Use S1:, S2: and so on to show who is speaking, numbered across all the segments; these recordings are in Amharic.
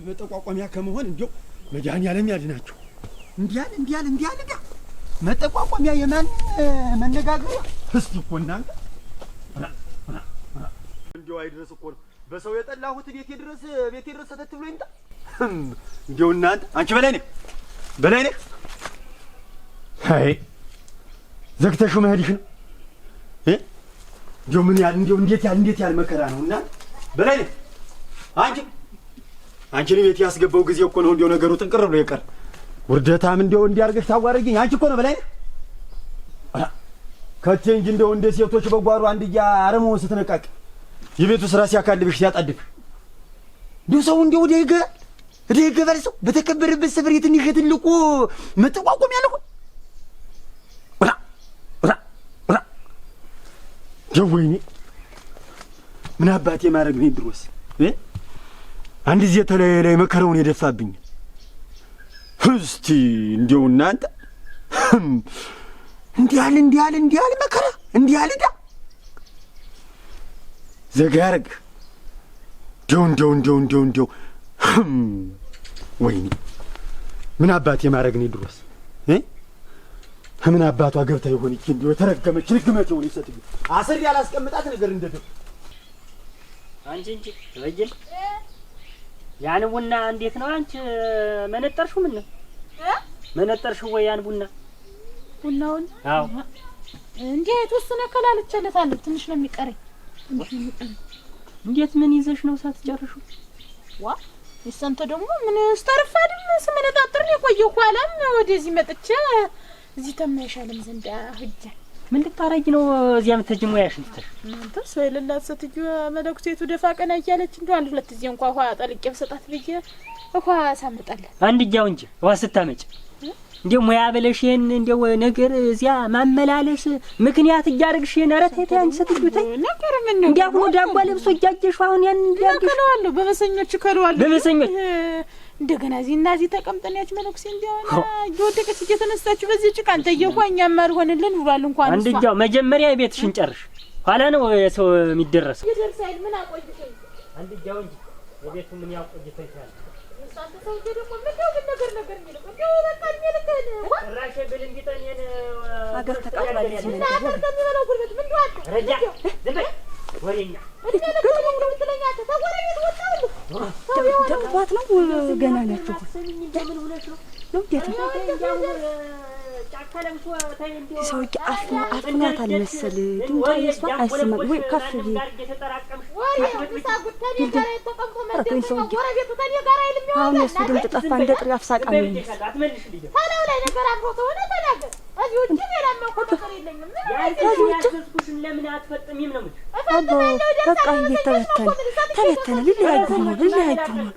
S1: መጠቋቋሚያ ከመሆን እንደው መድኃኒዓለም ያድናቸው። እንዲያል መጠቋቋሚያ የማን መነጋገሪያ? እስቲ እኮ እናንተ እንደው አይድረስ እኮ ነው በሰው የጠላሁት ቤቴ ድረስ ሰተት ብሎ ይምጣ። እንደው እናንተ አንቺ በላይ ነህ አይ ዘግተሽው መሄድሽ ነው። እንደው ምን ያህል እንደው እንዴት ያህል መከራ ነው እናንተ በላይ ነህ አንቺን ቤት ያስገባው ጊዜ እኮ ነው እንደው ነገሩ ጥንቅር ብሎ የቀር ውርደታም እንደው እንዲያርገሽ ታዋረጊኝ አንቺ እኮ ነው በላይ ከቴ እንጂ እንደው እንደ ሴቶች በጓሮ አንድያ አረመውን ስትነቃቅ የቤቱ ስራ ሲያካልብሽ ሲያጣድፍ እንደው ሰው እንደው ወደ ይገባል ሰው በተከበረበት ስፍር የትንሽ ትልቁ መጠቋቋም ያለው ወይኔ ምን አባቴ ማድረግ ነው ድሮስ አንድ ጊዜ ተለይ መከራውን የደፋብኝ እስቲ እንደው እናንተ እንዲያል መከራ እንዲያል ዳ ዘጋርግ እንደው ወይኔ ምን አባቴ ማድረግ ነው ድሮስ ምን አባቷ ገብታ ይሆን እቺ እንደው ተረገመች ልግመት ይሆን ይሰጥኝ አስር ያላስቀምጣት ነገር እንደደው
S2: አንቺ እንጂ ወይል ያን ቡና እንዴት ነው አንቺ መነጠርሽው? ምን ነው መነጠርሽው ወይ ያን ቡናውን? አዎ
S3: እንዴት ወስነ ከላልቻለታለሁ ትንሽ ነው የሚቀረኝ።
S2: እንዴት ምን ይዘሽ ነው ሳትጨርሹ?
S3: ይሰንተ ደግሞ ምን ስተርፋድም ስመነጣጥር የቆየው ኋላም ወደዚህ መጥቼ እዚህ ተማይሻለም ዘንዳ ሂጅ
S2: ምን ልታረጊ ነው እዚያ ምትጅሙ ያሽንተሽ?
S3: እናንተ ሰይለላት ስትዩ መለኩቴቱ ደፋ ቀና እያለች እንደው አንድ ሁለት ጊዜ እንኳን ውሃ ጠልቄ በሰጣት ብዬ ውሃ ሳምጣለህ
S2: አንድ ጊዜው እንጂ ውሃ ስታመጭ እንደው ሙያ ብለሽን እንደው ነገር እዚያ ማመላለስ ምክንያት እያርግሽ ነረተ ታንቺ ስትዩ ታይ
S3: ነገር ምን ነው
S2: እንዲያው ነው ዳጓ ለብሶ እያጀሽ አሁን ያን እንዲያርግሽ
S3: ከለዋለሁ በመሰኞች ከለዋለሁ
S2: በመሰኞች
S3: እንደገና እዚህ ተቀምጠን ያች መለኩሴ እንዲያውና እየወደቀች እየተነሳችሁ በዚህ ጭቃ አንተ እየኳኛም አልሆነልን ብሏል። እንኳን
S2: አንድ ጊዜው መጀመሪያ ቤትሽን ጨርሽ ኋላ ነው ሰው የሚደረስ
S3: ይደርሳል። ምን አቆይተኝ
S2: አንድ ጊዜው እንጂ የቤቱ ምን ያቆይተኝ ታል
S3: ሳንተ ሰው ደግሞ ምን ነገር የሚለው እንደው በቃ የሚልከን
S2: ራሽ ብልንግጠን
S4: ሀገር ተቃጥሏል። እዚህ ምን
S3: ነው ተሚበለው ጉልበት ምን ነው አለ
S2: ረጃ ዝም በይ ወሬኛ
S4: ደቅቷት ነው ገና ናችሁ ነው ጌታ ሰውዬ አፍኗታል መሰል ድምጧ የሷ አይሰማም ወይ ከፍ አሁን የሱ ድምፅ ጠፋ እንደ ጥሪ አፍሳቃ ነው በቃ ተበተነ ልለያዩ ነው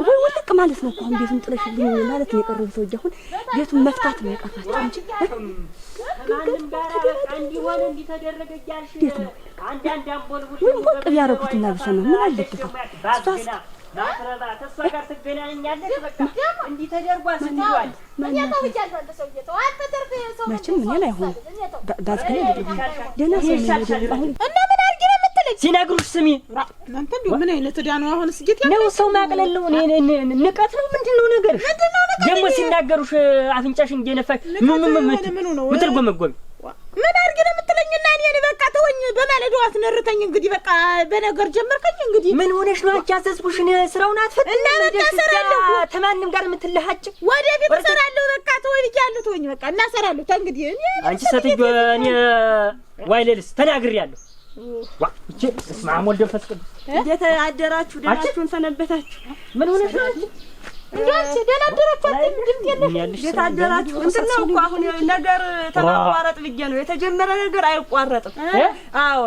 S4: ወይ ወልቅ ማለት ነው እኮ አሁን ቤቱን ጥለሽልኝ ማለት ነው የቀረው ሰውዬ አሁን ቤቱን መፍታት ነው የቀራቸው እንጂ እንዴት ነው ወይ ወልቅ ቢያረጉትና ብሰማ ምን አለበት እሷስ
S2: ናትረባ ተስፋ ጋር ትገናኛለሽ በቃ እንዲህ ተደርጓል ስትይዋል
S4: መቼም ምን አይሆን ዳዝከኝ ደና ሰው ነው አሁን
S3: እና ምን አርጊ ነው የምትለኝ
S2: ሲነግሩሽ ስሚ
S3: እናንተ እንደው ምን አይነት ዳኑ አሁን ስጌት
S2: ነው ሰው ማቅለል ነው ንቀት ነው ምንድነው ነገር ደግሞ ሲናገሩሽ አፍንጫሽ እንደነፋሽ ምን ትርጎመጎም
S3: ምን አርጊ ነው የምትለኝና እኔ በቃ ተወኝ በማለዳው አትነርተኝ እንግዲህ በቃ በነገር ጀመርከኝ እንግዲህ
S2: ምን ሆነሽ ነው አቻዘዝኩሽን ስራውን አትፈጥም
S3: እና በቃ ሰራለሁ
S2: ተማንም ጋር የምትለሃጭ
S3: ወደፊት ሰራለሁ በቃ ተወኝ ይያለሁ ተወኝ በቃ እና ሰራለሁ እንግዲህ እኔ
S2: አንቺ ሰትዮ እኔ ዋይለልስ ተናግሬያለሁ እቺ ማሞል ደፈስ
S4: እንዴት አደራችሁ ደናችሁን ሰነበታችሁ
S2: ምን ሆነሽ ነው
S3: እንዴት ደናደራችሁ ድምጥ የለሽ
S4: የታደራችሁ እንትን ነው እኮ አሁን ነገር ተማቋረጥ ብዬ ነው የተጀመረ ነገር አይቋረጥም አዎ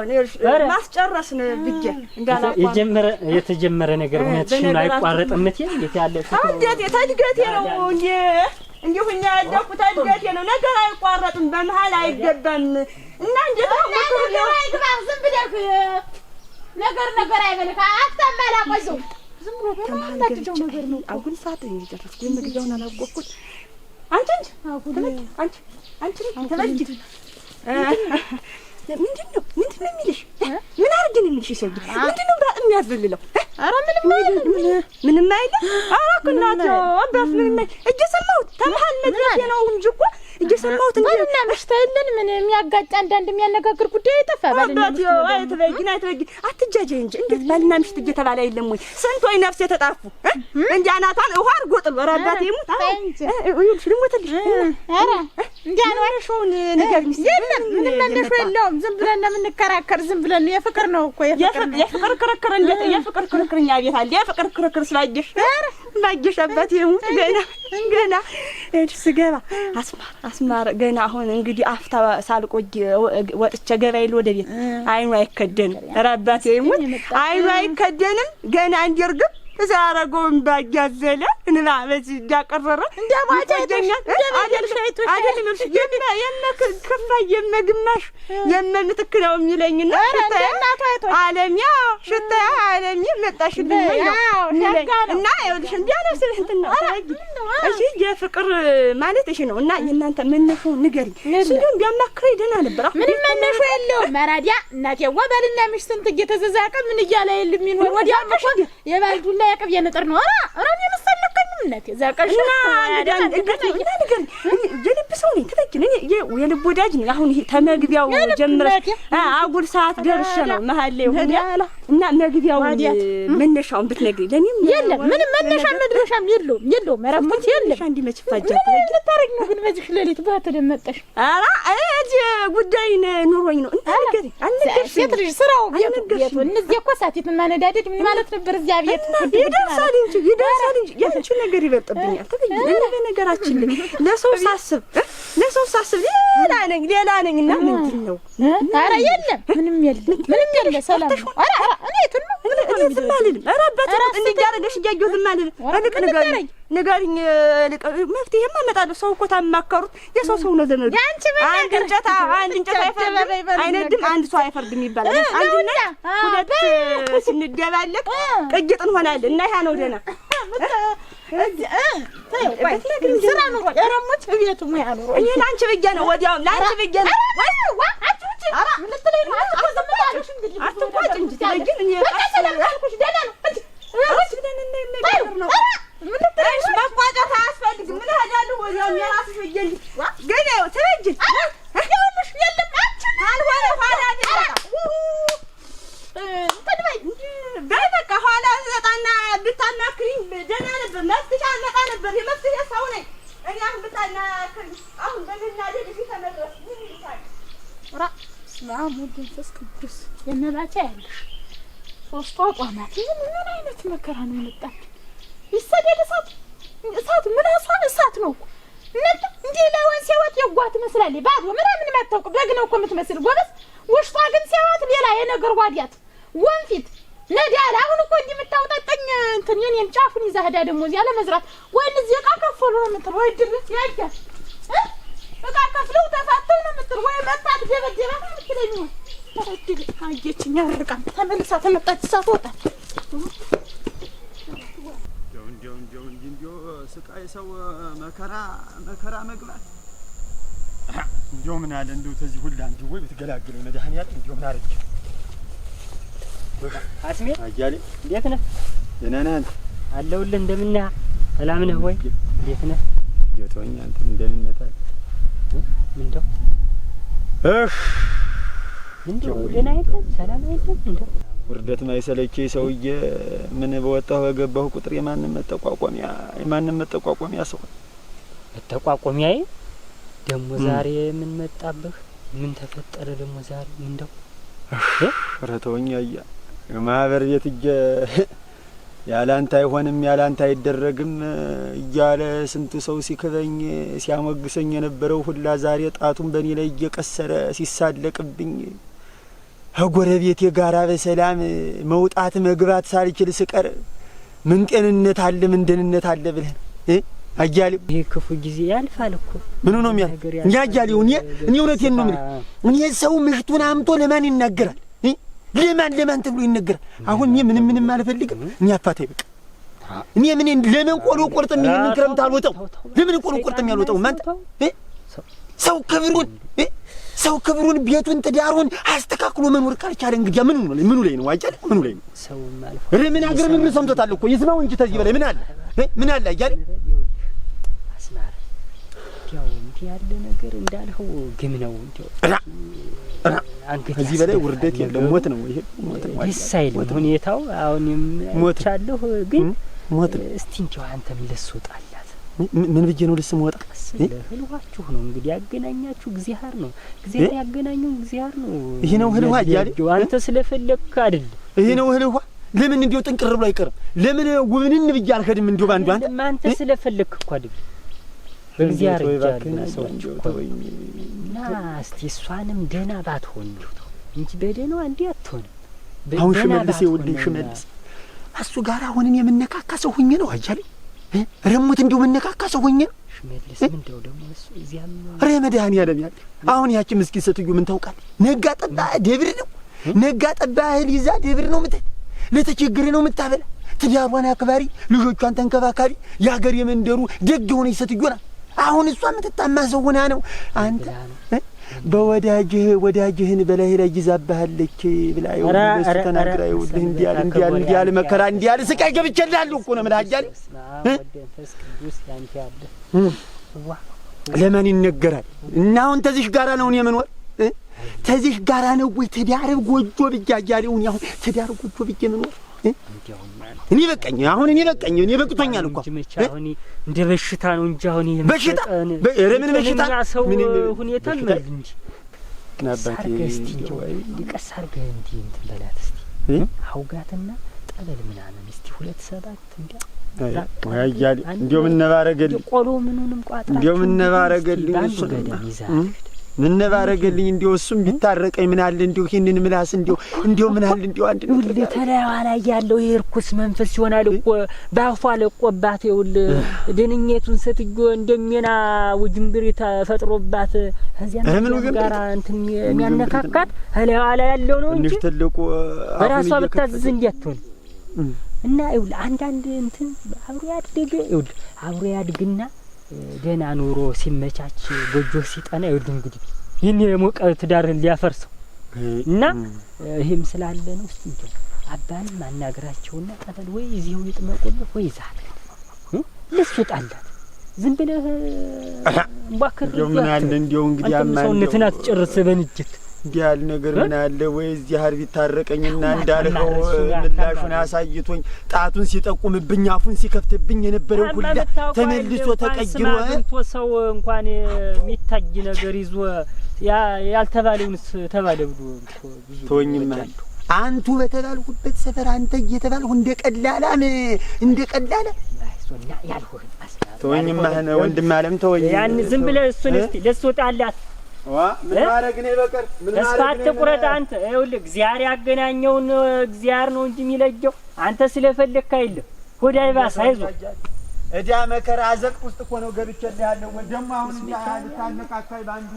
S4: ማስጨረስ ነው ብዬ እንዳላቋረጥ
S2: የተጀመረ ነገር እውነትሽን አይቋረጥም እንት እንዴት ያለሽ
S4: እንዴት የታድገቴ ነው እንዴ ሁኛ ያደኩት ታድገቴ ነው ነገር አይቋረጥም በመሃል አይገባም እና እንዴት ነው
S3: አይግባ ዝም ብለህ ነገር አይበልካ አስተማላ ቆየው ዝም ብሎ በማላደው ነገር ነው
S4: አሁን ሰዓት እየጨረስኩ ምግያውን አላቆኩት አንቺ ተበጅ ምንድነው የሚልሽ? ምን አርግን የሚልሽ ሰውዬ? ምንድነው ብራ የሚያዝልለው?
S3: ኧረ ምንም አይልም።
S4: ኧረ ከናት አባስ ምን እየሰማሁት ተመሃል መድረስ ነው እንጂ እኮ እየሰማሁት እንዴ
S3: እና ምሽታ የለን ምን የሚያጋጭ አንዳንድ የሚያነጋግር ጉዳይ አይጠፋ ባልና ምሽት
S4: አይተበጊ አትጃጃይ እንጂ እንዴት ባልና ምሽት እየተባለ አይደለም ወይ? ስንት ወይ ነፍስ የተጣፉ እንዴ አናቷን ውሃ አርጎጥል ወራዳት ይሙት ይሁንሽ ልሞትልሽ።
S3: ኧረ እንዴ
S4: አንዋሽውን ነገር
S3: የለም ምንም እንደሽ የለውም። ዝም ብለን ነው የምንከራከር። ዝም ብለን የፍቅር ነው እኮ
S4: የፍቅር ክርክር እንዴት የፍቅር ክርክርኛ ቤት አለ የፍቅር ክርክር ስላየሽ ባየሽ አባቴ ይሙት ገና ስገባ አስማር ገና አሁን እንግዲህ አፍታ ሳልቆይ ወጥቼ ገበያ ወደ ቤት አይኑ አይከደንም። ኧረ አባቴ ይሙት አይኑ አይከደንም። ገና እንዲርግም ዛረጎን ባያዘለ እና በዚህ ያቀረረ
S3: እንደማጃጀኛ
S4: አይደለም የመከፋ የመግማሽ የመምትክለው የሚለኝና ዓለምያ ሽታ ዓለምያ መጣሽልኝ እና ይኸውልሽ እንዲያለው ስለእንትና እሺ የፍቅር ማለት እሺ ነው እና የእናንተ መነሻው ንገሪኝ። ስለዚህ ቢያማክረኝ ደህና ነበር።
S3: ምን መነሻ የለውም። መራዲያ እናቴዋ ባልና ሚስት እንት እየተዘዛቀ ምን እያለ የለም ይኖር ወዲያ መቆ የባልዱላ ያቀብ የነጥር ነው። ኧረ እኔ መሰለከኝም እናቴ ዛቀሽና
S4: አዳን እንግዲህ ነገር የልብ ሰው ነኝ ተጠቂኝ እኔ የልብ ወዳጅ ነኝ። አሁን ይሄ ተመግቢያው ጀምረሽ አጉል ሰዓት ደርሼ ነው መሀል ላይ ሆነ እና መግቢያው መነሻውን ብትነግሪኝ ለኔም
S3: የለም ምንም መነሻ መድረሻም የለውም መረሙት የለም።
S4: አንዲ መጭፋጃት
S3: ልታረግ ነው ግን በዚህ ሌሊት ባተደመጠሽ።
S4: ኧረ እዚህ ጉዳይ ኑሮኝ ነው እንዴ ነገር አንገሽ
S3: ሴት ልጅ ስራው ቤቱ እነዚህ እኮ ሳቲት ማነዳደድ ምን ማለት ነበር? እዚያ ቤት
S4: ይደርሳል እንጂ ያንቺ ነገር ይበልጥብኛል። ተገኘ ነገራችን ለሰው ሳስብ ሌላ ነኝ እና ምንድነው?
S3: ኧረ የለም ምንም የለም ሰላም ነው። ኧረ እኔ እንትን ነው
S4: ዝም አልልም። ኧረ በተረት እንዲያረገሽ እያየሁ ዝም አልልም። እልቅ ንገሪኝ መፍትሄማ እመጣለሁ። ሰው እኮ ታማከሩት የሰው ሰው ነው ዘመዱ። አንድ እንጨት አይነድም አንድ ሰው አይፈርድም ይባላል። አንድና ሁለት ስንደባለቅ ቅይጥ እንሆናለን እና ይሄ ነው ደህና
S3: ስራ ነው ያረሙት ቤቱ ሙያ ነው።
S4: እኔ ላንቺ ብዬሽ ነው ወዲያው ላንቺ ብዬሽ ነው።
S3: ምን ልትለኝ ነው? አትቆጭ እንጂ
S4: አትቆጭ እንጂ ተለግን እኔ
S3: ሰላም አልኩሽ ደህና ነው እንጂ
S4: ነው ምን ልትለኝ መቋጨት አያስፈልግም። ምን ሄዳለሁ ወዲያው የራስሽ ብዬሽ ግን ያው ተበጅ
S3: ይኸውልሽ የለም አንቺ
S4: አልሆነ ኋላ በይ በቃ ኋላ ዘጣና ብታናክሪኝ ደህና ነበር። መፍትሄ አልመጣ ነበር። የመፍትሄ ሰው ነኝ እኔ። አሁን ብታናክሪኝ አሁን በገና ደግ ተመለስ ምን ይልሻል?
S3: ራ ስማሙ መንፈስ ቅዱስ የነባቻ ያለሽ ሶስቱ አቋማት ምን አይነት መከራ ነው የመጣች? ይሰደድ እሳት ምላሷን እሳት ነው እናንተ እንዴ ለወን ሲወት የጓት መስላለች ባዶ ምናምን ማታውቅ በግ ነው እኮ የምትመስል ጎበዝ። ውሽጧ ግን ሲያዋት ሌላ የነገር ጓዲያት ወንፊት ነዳል። አሁን እኮ እንዲህ የምታውጣጠኝ እንትን የኔን ጫፉን ይዛ ሄዳ ደግሞ እዚያ ለመዝራት ወይ እዚህ ዕቃ ከፈሉ ነው የምትል ወይ ድርስ ያያል ዕቃ ከፍለው ተፋተው ነው የምትል ወይ መጣት ደበደባ ነው የምትለኝ ነው። ታድግ አየችኝ ያርቃም ተመልሳ ተመጣች ሳትወጣ
S1: እንዲው ስቃይ ሰው መከራ መግባት እንዲው ምን አለ እንዲው ተዚህ ሁላ እንዲው ወይ ብትገላግለው መድኃኒዓለም እንዲው ምን አረጀ?
S2: አስሜ
S1: አያሌ
S2: እንዴት ነህ?
S1: ደህና ነህ?
S2: አለሁልህ። እንደምን ነህ? ሰላም ነህ ወይ? እንዴት ነህ?
S1: ጆቶኛ አንተ እንደምነታ
S2: ምንድነው? ምንድነው? ደህና አይደለም? ሰላም አይደለም? እንደው
S1: ውርደት ማይሰለች ሰውዬ ምን በወጣሁ በገባሁ ቁጥር የማንም መጠቋቋሚያ ሰው
S2: መጠቋቋሚያዬ ደግሞ ዛሬ ምን መጣብህ? ምን ተፈጠረ ደግሞ ዛሬ? ምንድነው?
S1: ረተውኛ ማህበር ቤት ያላንተ አይሆንም ያላንተ አይደረግም እያለ ስንቱ ሰው ሲከበኝ ሲያሞግሰኝ የነበረው ሁላ ዛሬ ጣቱን በእኔ ላይ እየቀሰረ ሲሳለቅብኝ ከጎረቤቴ ጋራ በሰላም መውጣት መግባት ሳልችል ስቀር ምን ጤንነት አለ ምን ደህንነት አለ ብለህ አያሌው
S2: ይሄ ክፉ ጊዜ ያልፋል እኮ።
S1: ምን ነው የሚያል እንዴ አያሌው? እኔ እውነቴን ነው የምልህ። እኔ ሰው ምሽቱን አምጦ ለማን ይናገራል? ለማን ተብሎ ይነገራል? አሁን እኔ ምንም አልፈልግም። እኔ አፋታይ በቃ እኔ ለምን ቆሎ ቆርጥም ይሄን ክረምት አልወጣው? ለምን ቆሎ ቆርጥም ያልወጣው? ማንተ ሰው ክብሩን ሰው ክብሩን ቤቱን ትዳሩን አስተካክሎ መኖር ካልቻለ እንግዲህ ምኑ ላይ ነው አያለ ምኑ ላይ ነው
S2: ሰው ማለት
S1: ምን አገር ምን ሰምቶታል እኮ ይስማው እንጂ ተዚህ በላይ ምን አለ አያለ
S2: አስማር ያው እንዲህ ያለ ነገር እንዳልኸው ግም ነው እንዴው
S1: ከዚህ በላይ ውርደት የለም ሞት ነው ይሄ ሞት ነው
S2: ደስ አይልም ሁኔታው አሁንም ሞቻለሁ ግን ሞት እስቲ እንዴው አንተም ልስወጣላት
S1: ምን ብዬ ነው ልስም ወጣ
S2: ህልዋችሁ ነው እንግዲህ ያገናኛችሁ እግዚአብሔር ነው እግዚአብሔር ያገናኙ እግዚአብሔር ነው
S1: ይሄ ነው ህልዋ ያለ
S2: አንተ ስለፈለክ አይደል
S1: ይሄ ነው ህልዋ ለምን እንዴው ጥንቅር ብሎ አይቀርም ለምን ውብንን ብዬ አልከድም እንዴው ባንዱ
S2: አንተ ስለፈለክ እኮ አይደል በእግዚአብሔር ይጃልና ሰዎች እና እስቲ እሷንም ደህና ባትሆን ነው እንጂ በደህናው አንዴ አትሆን
S1: አሁን ሽመልስ ይወልኝ ሽመልስ እሱ ጋር አሁንን የምነካካ ሰው ሁኜ ነው አያለ ረሙት እንዲው መነካካ ሰው ሆኜ
S2: ሽመልስ ምንድነው ደግሞ እሱ እዚያም
S1: ረመዳን ያለም ያለ አሁን ያቺ ምስኪን ሴትዮ ምን ታውቃለህ ነጋ ጠባ ደብር ነው ነጋ ጠባ እህል ይዛ ደብር ነው ምት ለተቸገረ ነው ምታበላ ትዳሯን አክባሪ ልጆቿን ተንከባካቢ ያገር የመንደሩ ደግ ሆነች ሴትዮ ናት አሁን እሷ ምትጣማ ሰው ሆና ነው አንተ በወዳጅህን በላይ ላይ ይዛባለች ብላ ይወልስ ተናግራ ይወልህ እንዲያል መከራ እንዲያል ስቃይ ገብቼልሃለሁ እኮ ነው መዳጃል
S2: ወደንፈስ ቅዱስ ያንተ ያለ
S1: ለማን ይነገራል እና አሁን ተዚሽ ጋራ ነው የምንወር ተዚሽ ጋራ ነው ወይ ትዳር ጎጆ ብያያለው አሁን ትዳር ጎጆ ብዬ ምንወር እኔ በቀኝ አሁን እኔ በቅቶኛል እኮ
S2: አሁን እንደ በሽታ ነው እንጂ አሁን ይሄ
S1: በሽታ ምን በሽታ
S2: ሰው ሁኔታ ነው እንጂ ናባቴ ሊቀሳር ገንዲ እንትን በላት እስቲ አውጋትና ጠበል ምናምን እስቲ 27 እንዴ
S1: ወያያል እንዴው ምን ነባረገልኝ
S2: ቆሎ ምኑንም ቋጥራ
S1: እንዴው ምን ነባረገልኝ እሱ
S2: ገደም ይዛ
S1: ምን ነባረገልኝ እንዴው እሱም ቢታረቀኝ ምን አለ እንዴው ይሄንን ምላስ እንዴው ምን አለ እንዴው አንድ ነው
S2: ተላዋላ ያለው ይርኩስ መንፈስ ይሆናል እኮ ባፏ ለቆባት ይውል ድንኘቱን ስትጆ እንደሚና ውጅምብሪ ተፈጥሮባት እዚያ ጋራ እንትን የሚያነካካት ተላዋላ ያለው ነው እንጂ
S1: ትልቁ
S2: በራሷ ብታዝዝ እንዲያትሆን እና ይውል አንዳንድ እንትን አብሮ ያድግ ይውል አብሮ ያድግና ደህና ኑሮ ሲመቻች ጎጆ ሲጠና ይውል እንግዲህ ይሄን የሞቀ ትዳርን ሊያፈርሰው እና ይሄም ስላለ ነው እስቲ አባን ማናገራቸውና ጠበል ወይ እዚሁ ይጥመቁልህ ወይ ዛት ልስጣላት ዝም ብለህ ባከር
S1: ምን አለ እንዴው እንግዲህ አማን
S2: ሰው ነትናት ጭርስ በንጅት
S1: እንዲያል ነገር ምን አለ ወይ እዚህ ሀርቢ ታረቀኝና እንዳልኸው ምላሹን አሳይቶኝ ጣቱን ሲጠቁምብኝ አፉን ሲከፍትብኝ የነበረው ሁሉ ተመልሶ ተቀይሮ
S2: ሰው እንኳን የሚታጅ ነገር ይዞ ያልተባለውንስ ተባለ ብሎ ብዙ
S1: ተወኝማ አንቱ በተባልኩበት ሰፈር አንተ እየተባልሁ እንደቀላላ
S2: ያልሆነ
S1: ተወኝማ ወንድም አለም ተወኝ
S2: ያን ዝም ብለህ እሱን እስቲ ለስወጣላት
S1: ምን ማረግ ነው በቀር ምን ማረግ
S2: ነው ተስፋት ቁረጥ አንተ ይኸውልህ እግዚአብሔር ያገናኘውን እግዚአብሔር ነው እንጂ የሚለየው አንተ ስለፈለክ አይደለም ሆዳይ ባስ አይዞህ
S1: እዳ መከራ አዘቅ ውስጥ እኮ ነው ገብቼልሃለሁ ወደማ አሁን ታነቃካይ ባንዱ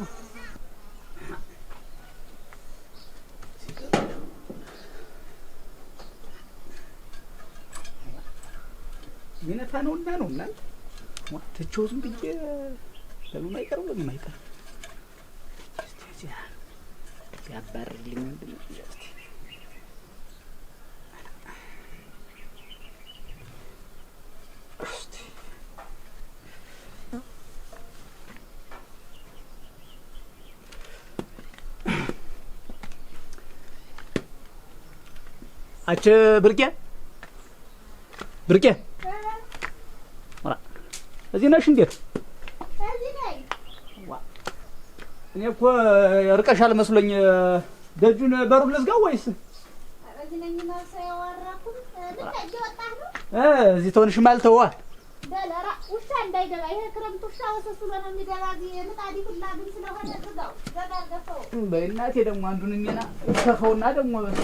S5: ሚነታ ነውና ነውና ወጥቼው ዝም ብዬ ለምን አይቀርም ያባርልኝ ምንድነው እስቲ አቸ ብርቄ ወራ እዚህ ነሽ እንዴ?
S3: እዚህ ነኝ።
S5: እኔ እኮ ርቀሻል መስሎኝ ደጁን በሩን ልዝጋው ወይስ?
S3: እዚህ ነኝ ነው ሳይወራኩ ልጅ ወጣህ ነው?
S5: እዚህ ተሆንሽማ አልተዋ
S3: ደለራ ውሻ እንዳይገባ ይሄ ክረምት ውሻ ወሰስሎ ነው የሚገባ ምጣዲ ሁላ ግን ስለሆነ ዝጋው ዘጋገፈው
S5: በእናቴ ደግሞ አንዱን እኔና ከፈውና ደግሞ በሱ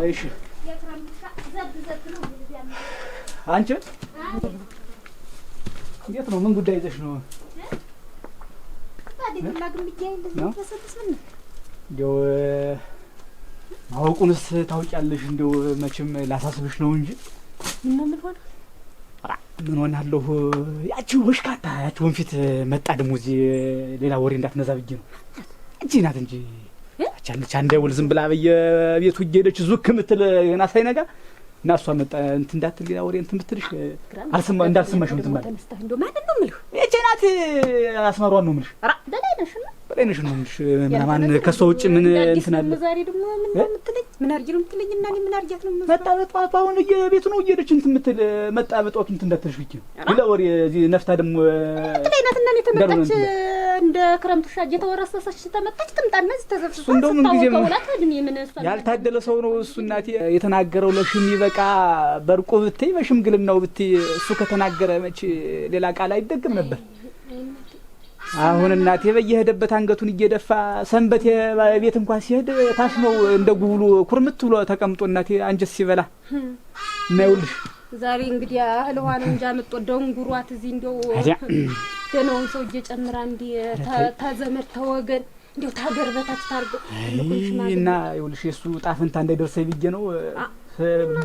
S5: እሺ
S3: የክረምት ውሻ ዘብ ነው እንደዚያ ነው።
S5: አንቺ እንዴት ነው? ምን ጉዳይ ይዘሽ ነው?
S3: ታዲያ ሁላ ግን ቢያይ እንደዚህ ተሰብስ ምን
S5: እንደው ማወቁንስ ታውቂያለሽ። እንደው መቼም ላሳስብሽ ነው እንጂ
S3: ምን ሆነ?
S5: ምን ሆናለሁ? ያቺ ወሽካታ ያቺ ወንፊት መጣ ደግሞ እዚህ ሌላ ወሬ እንዳትነዛ ብዬ ነው። እጂ ናት እንጂ አቻለች አንዴ ወል ዝም ብላ በየቤቱ እየሄደች ዙክ ምትል ገና ሳይነጋ እና እሷ መጣ እንትን እንዳትል ሌላ ወሬ እንትን ብትልሽ አልሰማ እንዳልሰማሽ እንትን ማለት
S4: እንደው ማለት ነው የምልህ
S5: እቺ ናት አስማሯን ነው የምልሽ።
S4: ኧረ በላይነሽ ነው
S5: የምልሽ ማን ከሷ ውጭ ምን እንትን አለ?
S4: ዛሬ ደግሞ ምን የምትለኝ ምን አርጊ ነው የምትለኝ? እና እኔ ምን አርጊያት ነው
S5: መጣ በጧቱ አሁን የቤቱ ነው እየሄደች እንትን የምትል መጣ በጧቱ እንትን እንዳትልሽ ብቻ ሌላ ወሬ እዚህ ነፍታ ደግሞ
S4: ትለኝ ናት። እና እኔ ተመጣች እንደ ክረምቱ ሻጅ የተወረሰሰች ተመጣች ትምጣና እዚህ ተዘፍስፋ
S5: እንደው ምን ጊዜ
S4: ምን
S5: ያልታደለ ሰው ነው እሱ። እናቴ የተናገረው ለሽም ይበቃ በርቁ ብትይ በሽምግልናው ብትይ እሱ ከተናገረ መች ሌላ ቃል አይደግም ነበር። አሁን እናቴ በየሄደበት አንገቱን እየደፋ ሰንበት ቤት እንኳን ሲሄድ ታች ነው እንደ ጉብሉ ኩርምት ብሎ ተቀምጦ እናቴ አንጀት ሲበላ እና ይኸውልሽ
S4: ዛሬ እንግዲህ እህልዋ ነው እንጂ አመጣው ጉሯት እዚህ እንደው ደነውን ሰው እየጨምራ እንዲ ተዘመድ ተወገን እንደው ታገር በታች ታርጎ
S5: እና ይኸውልሽ የሱ ጣፍንታ እንዳይደርሰኝ ብዬ ነው።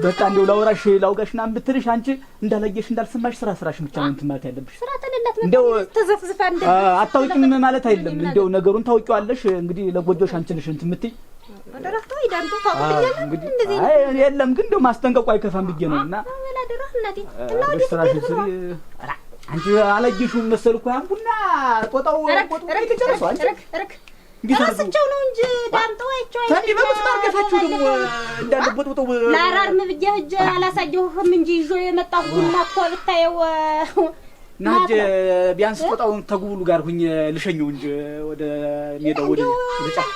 S5: በቃ እንደው ላውራሽ ላውጋሽና ብትልሽ አንቺ እንዳላየሽ እንዳልሰማሽ ስራሽ ብቻ ነው እንትን ማለት ያለብሽ።
S4: ስራ ተለላት
S5: እንደው
S4: ተዘፍዝፋ እንደ
S5: አታውቂም ማለት አይደለም። እንደው ነገሩን ታውቂዋለሽ። እንግዲህ ለጎጆሽ አንቺ ነሽ እንትን የምትይ
S4: አደረክተው ይዳንቱ ታውቂኛለሽ እንደዚህ
S5: አይ የለም ግን እንደው ማስጠንቀቁ አይከፋም ብዬ ነው። እና
S4: ወላ ደረህ እናቴ እና ወዲህ
S5: ስራሽ ስሪ አንቺ አላየሽውም መሰልኩ ቡና ጦጣው የተጨረሰው አንቺ
S4: ራሳቸው ነው እንጂ ዳምጠው አይቻው
S5: ታዲ በመስማር ገፋችሁ ደግሞ እንዳለ ቦጥቦጥ
S4: ላራርም ብዬ ሂጅ አላሳየሁህም እንጂ ይዞ የመጣው ቡና እኮ ብታየው
S5: ናጀ ቢያንስ ጦጣውን ተጉብሉ ጋር ሁኝ ልሸኘው እንጂ ወደ ሜዳው ወደ ጫፍ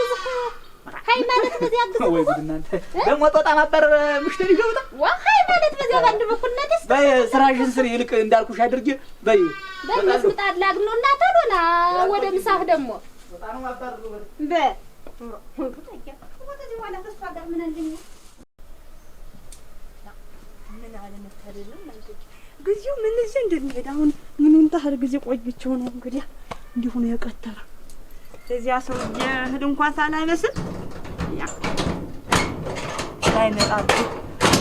S4: ሃይ ማለት በዚያ አግዘው
S5: ወይ ጉድ እናንተ ደግሞ ጦጣ ማበር ምሽተሪ ገውታ
S4: ሃይ ማለት በዚያ ባንድ በኩል ነደስ
S5: በስራሽን ስሪ ይልቅ እንዳልኩሽ አድርጌ በይ
S4: በመስምጣድ ላግኖ እና ተሎና ወደ ምሳህ ደግሞ
S5: ጦጣኑ ማበር
S4: በ ወደዚህ ዋላ ተስፋ ጋር ምን እንደኛ ምን አለ መታደለም ማለት ጊዜው ምን እዚህ እንደሚሄድ አሁን ምኑን ታህል ጊዜ ቆይቼው ነው እንግዲህ እንዲሁ ነው የቀጠረ እዚያ ሰው እህል እንኳን ሳላበስል ያ ላይ መጣጡ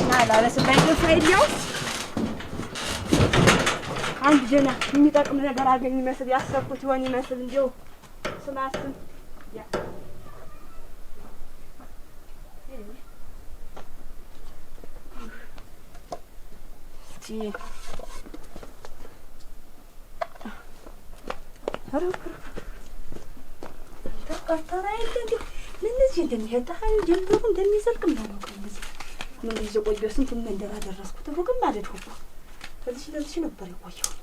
S4: ሳላበስል ላይ ፋይዲያው አንድ ጀና የሚጠቅም ነገር አገኝ ይመስል ያሰብኩት ይሆን ይመስል እንደው ስማስም ያ ተቀጣራ አይደል ምን እዚህ እንደሚሄድ ጀምሮ እንደሚዘልቅ ነው ምን ይዘው ቆየው ስንት ምን እንደራደረስኩት ሩግም ማለት ነው ለዚህ ነበር የቆየው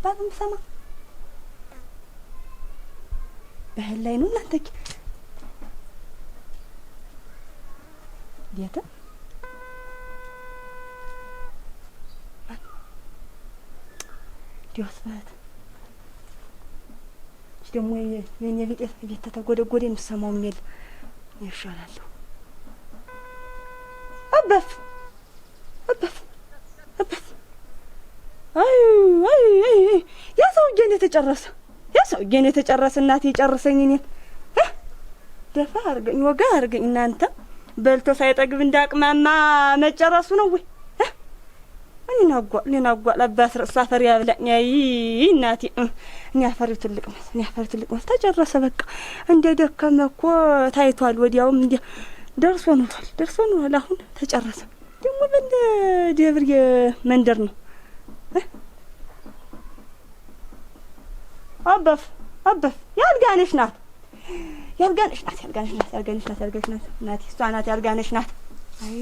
S4: ባንም ሰማ በህል ላይ ነው እናንተ ዲያታ ዲያስባት ደግሞ የኔ ቤት ተጎደጎደ የምሰማው የሚል ይሻላል አበፍ አይ ያ ሰውዬ ነው የተጨረሰ እናቴ ጨርሰኝ እኔን ደፋ አርገኝ ወጋ አርገኝ እናንተ በልቶ ሳይጠግብ እንዳቅማማ መጨረሱ ነው ወይ እኔ ናጓ ለባስረ ሳፈር ያብላኝ እናቴ እኔ አፈር ትልቅ ነው ተጨረሰ በቃ እንደ ደከመ እኮ ታይቷል ወዲያውም እንደ ደርሶ ነው አሁን ተጨረሰ ደግሞ በእንደ ደብር መንደር ነው አበፍ ያልጋነሽ ናት ናት እሷ ናት ያልጋነሽ ናት አይ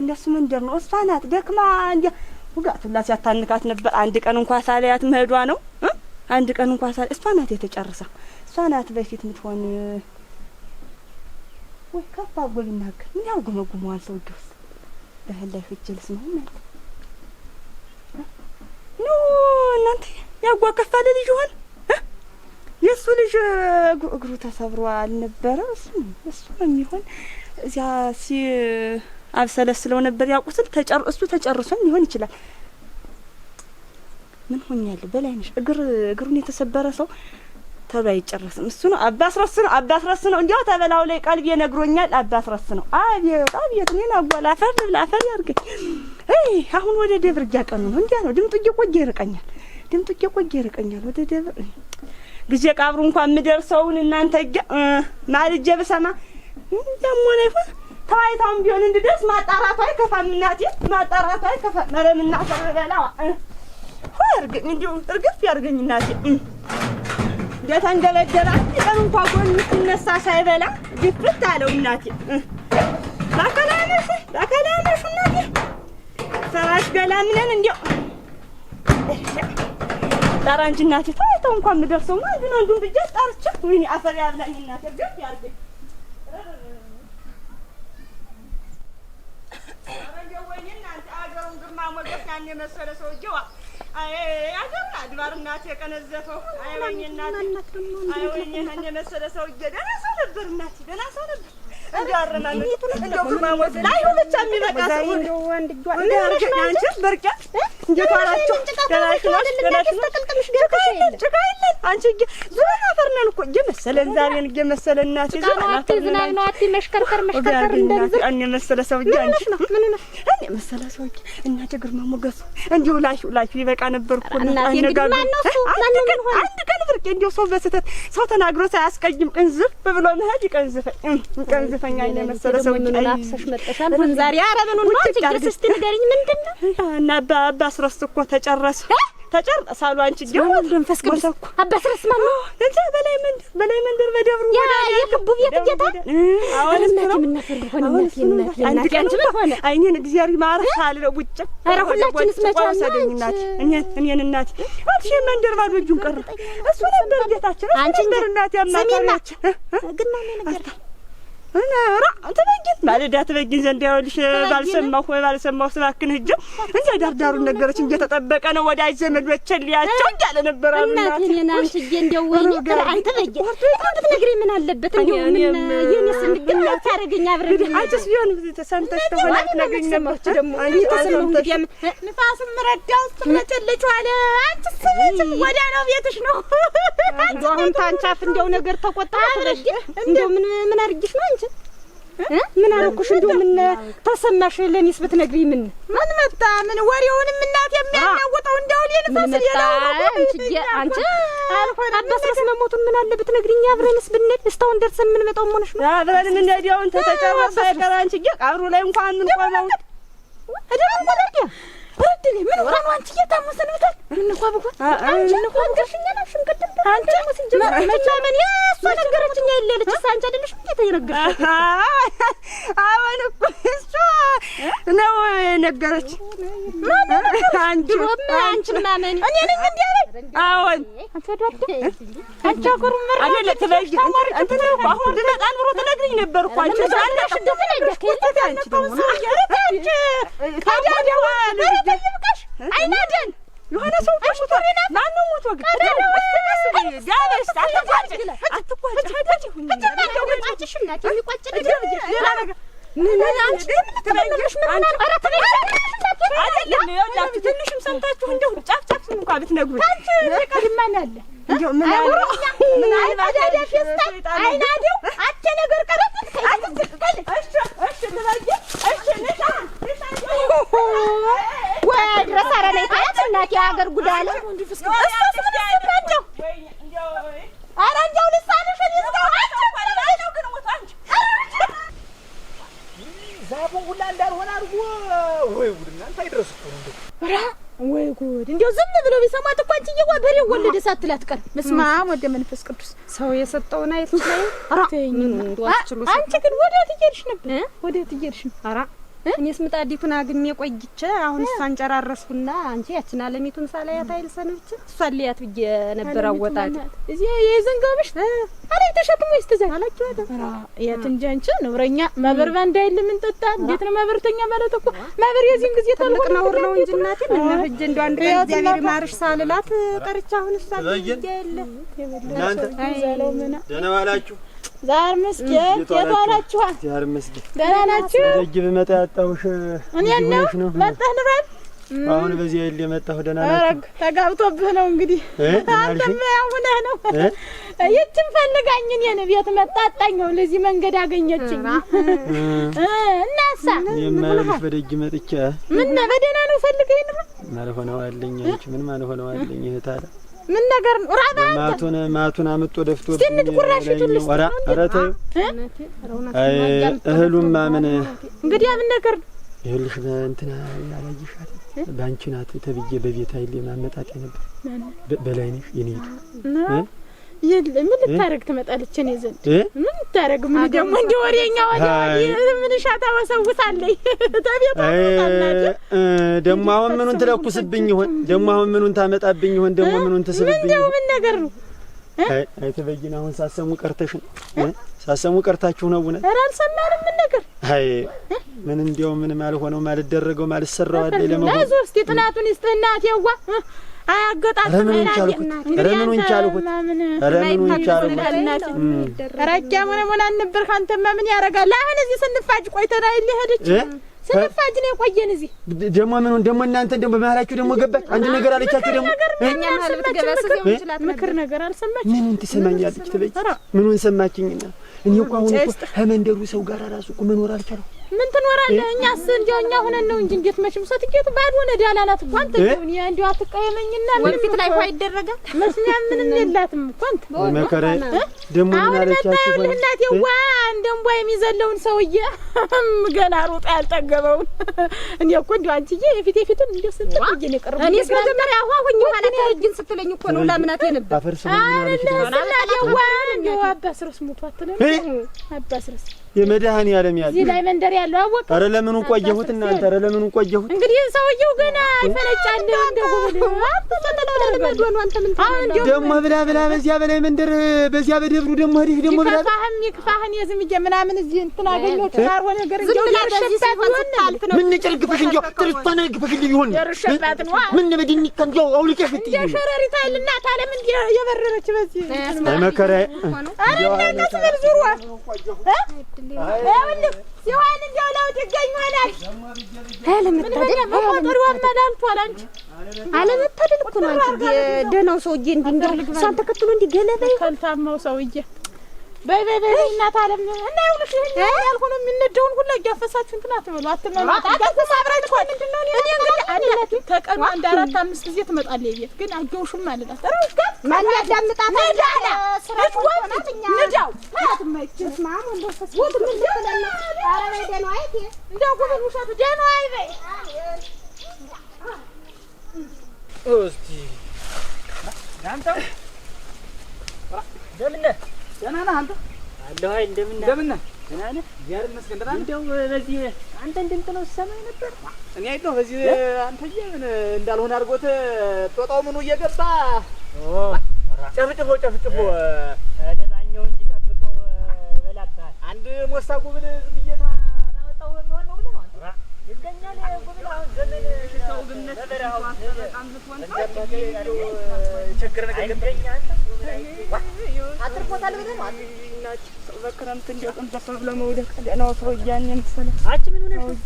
S4: እንደሱ መንደር ነው እሷ ናት ደክማ እንደ ውጋቱላ ሲያታንካት ነበር አንድ ቀን እንኳን ሳላያት መሄዷ ነው አንድ ቀን እንኳን ሳላ እሷ ናት የተጨረሰ እሷ ናት በፊት ምትሆን ወይ ከፋ ጎልናገር ምን ያውጉመጉመዋል ሰው ደስ ለህላይ ፍጅልስ ነው እናንተ ያጓ ከፋለ ልጅ ሆነ የሱ ልጅ እግሩ ተሰብሯል ነበረ እሱ የሚሆን እዚያ አብሰለስለው ነበር ያቁስል እሱ ተጨርሶም ሊሆን ይችላል ምን ሆኛለሁ በላይነሽ እግሩን የተሰበረ ሰው ተሎ አይጨርስም። እሱ ነው አባስረስ ነው አባስረስ ነው እንዲያው ተበላው ላይ ቀልቤ ነግሮኛል። አባስረስ ነው አቤት እኔን አጓላፈር ላፈር ያርገኝ። አሁን ወደ ደብር እያቀኑ ነው። እንዲያ ነው ድምጡ እየቆየ ይርቀኛል። ወደ ደብር ጊዜ ቀብሩ እንኳን የምደርሰውን እናንተ ማልጄ ብሰማ ደሞ ነው ይሆን ታይታም ቢሆን እንድደርስ ማጣራቱ አይከፋም። እናቴ ማጣራቱ አይከፋም። መረምና ፈረበላው አርገኝ እንዲሁ እርግፍ ያርገኝ እናቴ ደታንገለደራ ቀን እንኳን ጎን እነሳ ሳይበላ ግፍት አለው እናቴ ባከላነሽ እናቴ ሰራሽ ገላምነን እንዲው ዳራንጂ እናቴ ታይታው እንኳን የምደርሰው ማለት ነው። እንዱን ብቻ ጣርቻ ወይኔ አፈር ያብላኝ እናቴ ግፍ ያርገኝ ያን የመሰለ ሰውዬው አገር አድባር እናቴ የቀነዘፈው አይወኝ እናቴ አይወኝ ያን የመሰለ ሰውዬ ደህና ሰው ነበር እናቴ ደህና ሰው ነበር። እንዲያረና እንደው ግርማሞት ላይ ብቻ የሚበቃ ሰው እንደው ወንድ ጓል አንቺ በርቀ እንጀታራቸው ደናሽ ተቀምጥምሽ ጀካይለ አንቺ ዙራ ፈርነን እኮ እየመሰለን ዛሬን እየመሰለን እናቴ ዝናብ ነው አቲ መሽከርከር እንደዚህ ያን የመሰለ ሰውዬ አንቺ ምን ነው ያን የመሰለ ሰውዬ እናቴ ግርማሞገሱ እንደው ላሽ ይበቃ ነበር እኮ እናቴ አንድ ቀን ብርቅ እንደው ሰው በስተት ሰው ተናግሮ ሳያስቀይም ቅንዝፍ ብሎ መሄድ ይቀንዝፈኛ የመሰለ ሰው ምን ላፍሰሽ መጣሻል ሁን ዛሬ አረበኑን ነው ትግርስ እስቲ ንገሪኝ ምንድነው እና አባ አስረስ እኮ ተጨረሳሉ አንቺ ጀው መንፈስ ቅዱስ አባ አስረስ ማን ነው እንዴ በላይ መንደር በደብሩ ያ የክቡ ቤት ጌታ አሁን ምን ነበር ሆነ እናቴ አንቺ ምን ሆነ አይኔን እግዚአብሔር ማርሳል ነው ውጭ አረ ሁላችንስ መቻል ሰደኝናት እኔን እናት አንቺ መንደር ባዶ እጁን ቀረ እሱ ነበር ጌታችን አንቺ ነበር እናት ያማታች ግን ማን ነገር ራ ተበጊን ማለዳ ተበጊን ዘንድ ያውልሽ ባልሰማሁ ስባክን ሂጅ እንደ ዳርዳሩ ነገሮች እየተጠበቀ ነው ወዳጅ ዘመዶች ሊያቸው እንዳለ ነበር እናቴ እኔና አንቺ እንደው ወይኔ አንተ በጊ ብትነግሪኝ ምን አለበት እንደው ምን የኔስ እንግዲህ ታረገኛ አብረን አንቺስ ቢሆን ተሰንተሽ ተሆነ ነገኝ ነማች ደግሞ አንቺ ተሰምተሽ ንፋስም ረዳው ተመጨለጭ አለ አንቺ ስብት ወዳ ነው ቤትሽ ነው እንደው አሁን ታንቻፍ እንደው ነገር ተቆጣ ተረዲ እንደው ምን አርግሽ ነው አንቺ ምን አረኩሽ እንደው ምን ተሰማሽ ለኔስ ብትነግሪኝ ምን መጣ ምን ወሬውንም እናት የሚያናውጠው እንደው ለንፋስ ይላው አንቺ አባስረስ መሞቱን ምን አለ ብትነግሪኝ አብረንስ ብንል እስታውን ደርሰን ምን መጣው ሆነሽ ነው አብረን ምን እንደያውን ተጨረሰ አይቀር አንቺ ቀብሩ ላይ እንኳን ምን ቆመው አደረን ወለዲያ ወደኔ ምን ወራኑ አንቺ እየታመሰን ብታል ምን እንኳን ብቆት አንቺ እንኳን ገርሽኛ ነው ሽንቀጥም አንቺ መስንጀ መቻመን ያሷ ነገረችኛ ይለልች ሳንቺ አይደለሽ ምን ተየነገርሽ አሁን እኮ እሷ ነው ነገረች አንቺ ማመን እኔ ነኝ እንዴ አሁን አንቺ ወደደ አንቺ አገሩ መራ አይደለ ተበይ አንተ ነው አሁን ድመጣን ብሮ ተነግሪኝ ነበር እኮ አንቺ አንቺ እንደተነገርሽ ከየት አንቺ ደግሞ አንቺ ካዳው ይብቃሽ አይናደን የሆነ ሰው ተሽቶ ማን ነው ሞቶ ግን ዳበስ አትቋጭ አትቋጭ እናቴ የሚቋጭ ነገር ሌላ ነገር ምን አንቺ ተበይሽ ምን ሆነ ኧረ ተበይሽ አይደለም ያላችሁ ትንሽም ሰምታችሁ እንደው ጫፍ እንኳን ብትነግሩኝ አንቺ ቀድማን አለ እንደው ምን አይባዳዳ ፊስታ አይናደው አተ ነገር ቀረጥ እሺ ተበይ እሺ ነታ ወይ ድረስ አረለይ ታያት እናቴ ሀገር ጉዳለ እሱ ምንድነው ኧረ እንደው ልሳንሽ ይዝጋው አንቺ ግን ሞት አንቺ ዛቡ ሁላ እንዳልሆነ አድርጎ ወይ ጉድ እናንተ አይደረስ እኮ እንደው ራ ወይ ጉድ እንደው ዝም ብሎ ቢሰማት እኮ አንቺ ይዋ በሬ ወለደ ሳትላት ቀር መስማም ወደ መንፈስ ቅዱስ ሰው የሰጠውና አይስላይ ራ ምን እንደው አትችሉ አንቺ ግን ወዴት እየሄድሽ ነበር ወዴት እየሄድሽ ራ እኔስ ምጣዲቱን አግሜ ቆይቼ አሁን እሷን ጨራረስኩና አንቺ ያችን አለሚቱን ሳላያት አይልሰንብች እሷን ሊያት ብዬ ነበር አወጣት እዚህ የዘንጋብሽ አለ ተሸክሞ ይስተዛ አላችሁ አይደል የት እንጂ አንቺ ነውረኛ ማበርባ እንዳይል ምን ጠጣ እንዴት ነው ማበርተኛ ማለት እኮ ማበር የዚህን ጊዜ ታልቅ ነው እንጂ እናቴ ምን ህጅ እንደው አንድ ቀን እግዚአብሔር ማርሽ ሳልላት ቀርቻ አሁን እሷ ይያለ
S1: እናንተ
S3: ይዛለው ምን
S1: ደህና ዋላችሁ
S3: ዛር መስጊድ የቷላችኋል
S1: ዛር መስጊድ
S3: ደህና ናችሁ
S1: ደጅ በመጣ ያጣውሽ
S3: እኔ ነው መጣህ ንበል
S1: አሁን በዚህ አይደል የመጣሁ ደህና ናችሁ?
S3: ተጋብቶብህ ነው እንግዲህ አንተም ያውነህ ነው ይችን ፈልጋኝ እኔን ቤት መጣጣኛው ለዚህ መንገድ አገኘችኝ እናሳ
S1: የማልሽ በደጅ መጥቻ
S3: ምን በደህና ነው ፈልገኝ ነው
S1: ማልሆነው አለኝ አንቺ ምን ማልሆነው አለኝ እህታለ
S3: ምን ነገር ነው ራባ
S1: ማቱን አመጣ ደፍቶ
S3: ትንት ቁራሽቱልስ
S1: ኧረ ተይው አይ እህሉማ ምን
S3: እንግዲህ ምን ነገር ነው
S1: ይኸውልሽ እንትና ያላየሻት ባንቺ ናት ተብዬ በቤት አይል ማመጣጥ ነበር በላይነሽ የኔቱ
S3: ምን ልታረግ ትመጣለች እኔ ዘንድ ምን ልታረግ ምን ደግሞ እንደ ወሬኛ ወዲያ ምን ሻታ ወሰውሳለኝ ተቤት አጣናች
S1: ደሞ አሁን ምኑን ትለኩስብኝ ይሆን ደሞ አሁን ምኑን ታመጣብኝ ይሆን ደሞ ምኑን ትስብብኝ
S3: እንደው ምን ነገር ነው
S1: አይ ተበይና አሁን ሳሰሙ ቀርተሽ ሳሰሙ ቀርታችሁ ነው ወነ
S3: ኧረ አልሰማንም ምን ነገር
S1: አይ ምን እንዲያው ምን ማልሆነው ማልደረገው ማልሰራው አይደል ለምን
S3: ለዞ እስቲ ጥናቱን ይስጥናት ያዋ አያገጣጥም
S1: ረምኑን ቻልኩት
S3: ረጃ ምን አንብር ካንተማ ምን ያረጋል አሁን እዚህ ስንፋጅ ቆይተና ይልሄድች ስንፋጅ ነው ቆየን እዚህ
S1: ደሞ ምኑን ደሞ እናንተ ደሞ በመሃላችሁ ደሞ ገባች አንድ ነገር አለቻችሁ ደሞ
S3: እኛ ማለት ገባስ ይችላል ምክር ነገር አልሰማች
S1: ምኑን ትሰማኛለች ትበይ ምኑን ሰማችኝና እኔ እኮ አሁን እኮ ከመንደሩ ሰው ጋር ራሱ እኮ መኖር አልቻለሁ
S3: ምን ትኖራለህ እኛስ እንደው እኛ ሆነን ነው እንጂ እንዴት መችም ሰትቄቱ ባዶ ነው ዳላናት እኮ አንተ እንደው አትቀየመኝና ምን ፊት ላይ ሆይ ይደረጋል መስኛ ምንም የላትም እኮ አንተ
S1: መከራ ደሞ ምን አለቻችሁ
S3: እናቴ ዋ እንደምቧ የሚዘለውን ሰውዬ ገና ሮጣ ያልጠገበውን እኔ እኮ እንደው አንቺዬ የፊቱን እንደው ስትልኝ ነው ቀርብ እኔ ስለመጀመሪያ አሁን ኋላ ታጅን ስትለኝ እኮ ነው ለምናቴ ነበር
S1: አፈርስ ምን አለች
S3: ዋ እንደው አባስረስ ሞቷት አባስረስ
S1: የመድሃኒ ዓለም ያለ
S3: እዚህ ላይ መንደር ያለው አወቀ
S1: ኧረ ለምኑ ቆየሁት እናንተ ኧረ ለምኑ ቆየሁት
S3: እንግዲህ ሰውዬው ገና ይፈነጫል እንደው ተተለው ለመዶ ነው አንተ ምን ታንዴው
S1: ደሞ ብላ በዚያ በላይ መንደር በዚያ በደብሩ ደሞ ሄድህ ደሞ ብላ
S3: ይክፋህን የዝምጄ ምናምን እዚህ እንትን አገኘው ታርወ ነገር እንደው ያርሸባት ነው
S1: ምን ጨርግፈሽ እንደው ትርቷና ግፈሽ ሊሆን
S3: ያርሸባት ነው
S1: ምን በዲኒ ከንጆ አውልቀሽ ፍትይ
S3: የሸረሪታ ይልናት ዓለም እንደ የበረረች በዚህ
S1: መከራ
S3: አረ እናት ዙሩ አይወልም ሲሆን እንደው ለውጥ ይገኛል አለመታደል በማጠሩዋ ማዳልቷል አንቺ
S4: አለመታደል እኮ ነው አንቺ ደህናው ሰውዬ እንደው ሳን ተከትሎ ገለበይ
S3: ከልታማው ሰውዬ በይ እናት ዓለም እና ይኸውልሽ ይሄን ያልሆነ የሚነደውን ሁሉ እያፈሳችሁ እንትን አትበሉ አትመጣ አትሳብራችሁ እኮ ምንድነው እኔ እንግዲህ አንላት ተቀኑ አንድ 4 5 ጊዜ ትመጣለች ቤት ግን አገውሽም ማለት አረሽ ጋር
S4: ማን ያዳምጣት
S3: ነዳላ ስራሽ ወጥኛ ነዳው
S4: ማትማይችስ ማም እንደሰስ ወጥ ምን ልትለና አረ ደህና አይቴ
S3: እንደው ጉብል ውሸት ደህና አይበይ
S2: እስቲ አንተ ደምነ
S5: ደህና ነህ አንተ
S2: አለሁ አይ እንደምን
S5: ነህ
S2: ደህና ነህ
S5: ያር መስገን ደህና
S2: እንደው በዚህ አንተ እንደምትለው ሰማይ ነበር
S5: እኔ አይደው በዚህ አንተዬ ምን እንዳልሆነ አድርጎት ጦጣው ምኑ እየገባ ጨፍጭፎ
S2: ለባኛው እንጂ ጠብቀው በላባል
S5: አንድ ሞሳ ጉብል ዝም ብዬ ታመጣው የሚሆን ነው ብለህ ነው አንተ
S2: ይገኛል ጉብል አሁን ዘመን ሽታው ግምነት በበረሃው በጣም ልትሆን
S5: ችግር ነገር
S2: ይገኛል
S4: አትርፎታል ብለህ ነው
S3: እናት ሰው በክረምት እንደው ተፈፍ ለመውደቅ ደህናው ሰው ያን የመሰለ
S2: አንቺ ምን ሆነሽ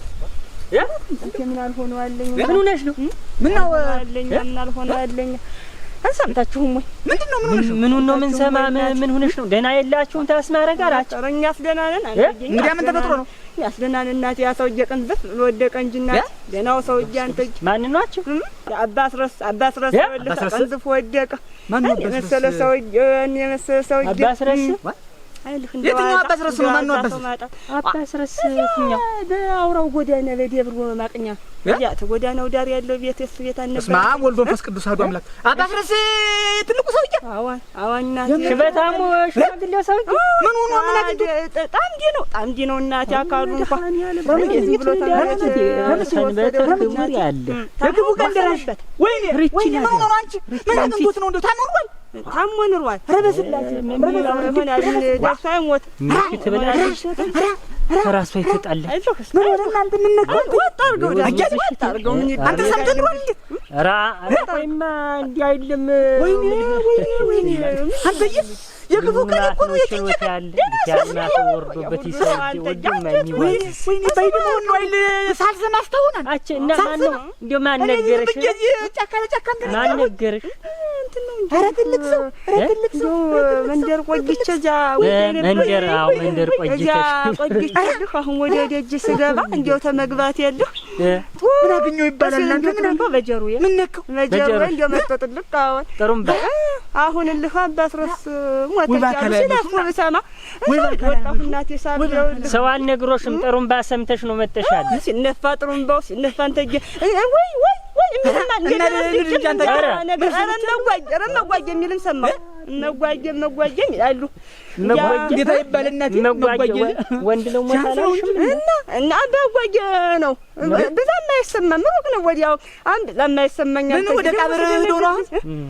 S2: ነው
S3: እንት ምን አልሆነው አለኝ
S2: ምን ሆነሽ ነው
S5: ምን ነው
S3: አለኝ ምን አልሆነው አለኝ አንሰምታችሁም ወይ
S5: ምንድነው ምን
S2: ነው ምን ሰማ ምን ሆነሽ ነው ደህና የላችሁም ታስማረ ጋር
S3: አረኛስ ደህና ነን
S5: እንግዲህ ምን ተፈጥሮ ነው
S3: ያስደናን እናት ያ ሰውዬ ቀንዘፍ ወደቀ እንጂ እናት ደህናው ሰውዬ አንተ
S2: ማን ናችሁ
S3: አባስረስ ቀንዘፍ ወደቀ
S5: ማን ነው
S3: የመሰለ ሰውዬ
S2: አባስረስ
S5: የትኛው አባስረስ ነው ማን ነው
S2: አባስረስ የትኛው
S3: በአውራው ጎዳና በደብሩ ማቅኛ ያ ጎዳናው ዳር ያለው ቤት እሱ ቤት አነበር
S5: እስማ ወልዶ መንፈስ ቅዱስ አሐዱ አምላክ አባስረስ ትልቁ ሰውዬ
S3: አዋና
S2: ሽበታሙ ሽማግሌው ሰውዬ
S5: ምን ሆኖ ምን አግኝቶ
S3: ጣምዲ ነው እናት ያካሉ እንኳን
S5: በምን
S3: ብሎ
S2: ሰንበት ክቡር ያለ
S5: ለግቡ ገንደራሽበት ወይኔ ምን ሆኖ ነው አንቺ ምን አግኝቶት ነው እንደው
S3: ታሞ ኑሯል ረበስላችሁ ሆነ ደርሳይ ሞት
S2: ትበላለች ከራሷ ይተጣለ
S5: ምን ወደ እናንተ ምን ነገር
S3: ወጣርገው ወጣርገው
S5: አንተ ሰምተህ ነው እንዴ
S2: ራ ወይማ እንዲህ አይደለም
S5: ወይኔ አንተ
S4: የክፉ ቀን እኮ ነው የጭንቀት
S2: ያለ ያልማት ወርዶበት ይሰድ ወደም ማይወይ
S5: ወይኔ ባይደሞ ነው አይል ሳልሰማ አስተውናል
S2: አቸ እና ማን ነው እንደው ማን ነገርሽ
S4: ጫካ ለጫካ
S2: ማን ነገርሽ
S4: እንትን ነው ኧረ ትልቅ ሰው መንደር ቆይቼ እዛ
S2: መንደር አዎ መንደር ቆይቼ
S4: አሁን ወደ ደጅ ስገባ እንደው ተመግባት የለህ ምን አገኘው ይባላል እናንተ ምን ነው በጀሩዬ ምን ነከው በጀሩ እንደው መጥጥልቅ አሁን
S2: ጥሩምባ
S4: አሁን ልህ አባትረስ ሞተኛል ስለፍ ሰማ ወጣሁ እናቴ ሳብለው
S2: ሰው አልነግሮሽም ጥሩምባ ሰምተሽ ነው መተሻል
S4: ሲነፋ ጥሩምባው ሲነፋ አንተዬ ወይ ምንማ ነገር መጓጅ የሚልም ሰማሁ መጓጅ ይላሉ
S5: ጌታ ይባል እናቴ መጓጅ
S2: ወንድ ነው ሞታላሽም
S4: እና በጓጅ ነው በዛም አይሰማም ሩቅ ነው ወዲያው አንድ ለማይሰማኝ
S5: ምን ወደ ቀብር ሄዶ ነው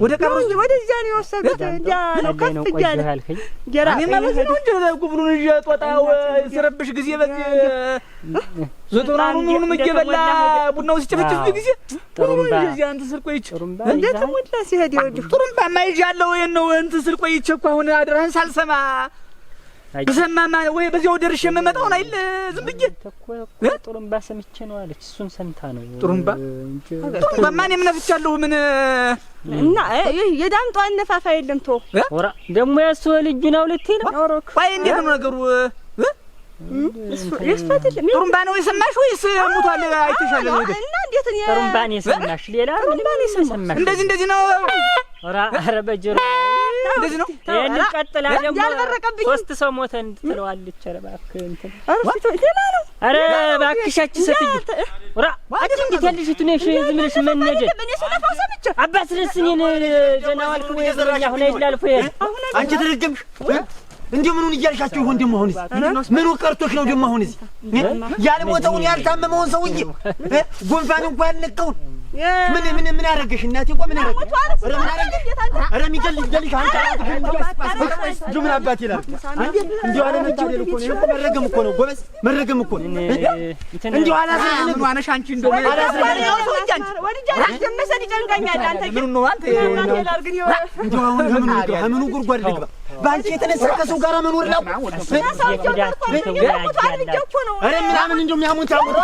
S5: ወደ ቀብር
S4: ወደዚያ ነው የወሰዱት ያ ነው ከፍ ይያለ ጀራ
S5: እኔ ማለት ነው እንደ ጉብሩን ይዤ ጦጣው ሲረብሽ ጊዜ በዚህ ዘቶናኑ ምን እየበላ ቡናው ሲጨፈጭፍ ጊዜ
S2: ጥሩምባ
S5: እዚህ አንተ ስር ቆይቼ
S4: እንዴት ሞላ ሲሄድ ይወዱ
S5: ጥሩምባ ማይዣለው ነው እንትን ስር ቆይቼ እኮ አሁን አድራን ሳልሰማ በሰማማ ወይ በዚያው ደርሼ የምመጣውን አይደል ዝም ብዬ
S2: ጥሩምባ ሰምቼ ነው አለች እሱን ሰምታ ነው
S5: ጥሩምባ ማን የምነፍቻለሁ ምን
S4: እና የዳምጧ አነፋፋ የለም ቶ
S2: ወራ ደሞ ያሱ ልጅ ነው ልትይ ነው
S5: ወይ እንዴት ነው ነገሩ ጥሩምባ ነው የሰማሽ ወይስ ሞቷል አይተሻለ ነው
S4: እና እንዴት ነው
S2: ጥሩምባን የሰማሽ ሌላ ምንም የሰማሽ
S5: እንደዚህ ነው
S2: ወራ ኧረ በጀሩ
S5: እንደዚህ ነው
S2: ይሄን ቀጥላ ደግሞ ሶስት ሰው ሞተ እንትለዋለች ኧረ እባክህ እንትን ኧረ እባክሻች ስትይ ወራ አንቺ እንዴት ያለሽቱ ነሽ ዝም ብለሽ መነጀት አባት ለስኔን ገና ዋልኩ ወይ ዘረኛ ሆነ ይላልፎ ይሄድ
S1: አንቺ ተረገምሽ እንዴ ምኑን እያልሻችሁ ይሆን ደሞ አሁን ምኑ ቀርቶሽ ነው ደሞ አሁን እዚህ ያልሞተውን ያልታመመውን ሰውዬ ጉንፋን እንኳን ያልነቀውን ምን አረገሽ እናቴ ቆም ምን አረገሽ ኧረ የሚገልሽ አንተ ምን አባት ይላል እንዴ አለ ነታደል እኮ ነው መረገም እኮ ነው ጎበዝ መረገም እኮ ነው እንዴ አላሰረኝ ምን ዋነሽ አንቺ እንደው አላሰረኝ
S4: ወዲጃ ጀመሰን ይጨንቀኛል አንተ
S5: ምን ነው አንተ
S1: እንዴ አሁን ምኑ ጉርጓድ ልግባ ባንቺ የተነሳ ከሰው ጋር መኖር ነው ኧረ ምናምን እንደው የሚያሙት
S5: አንተ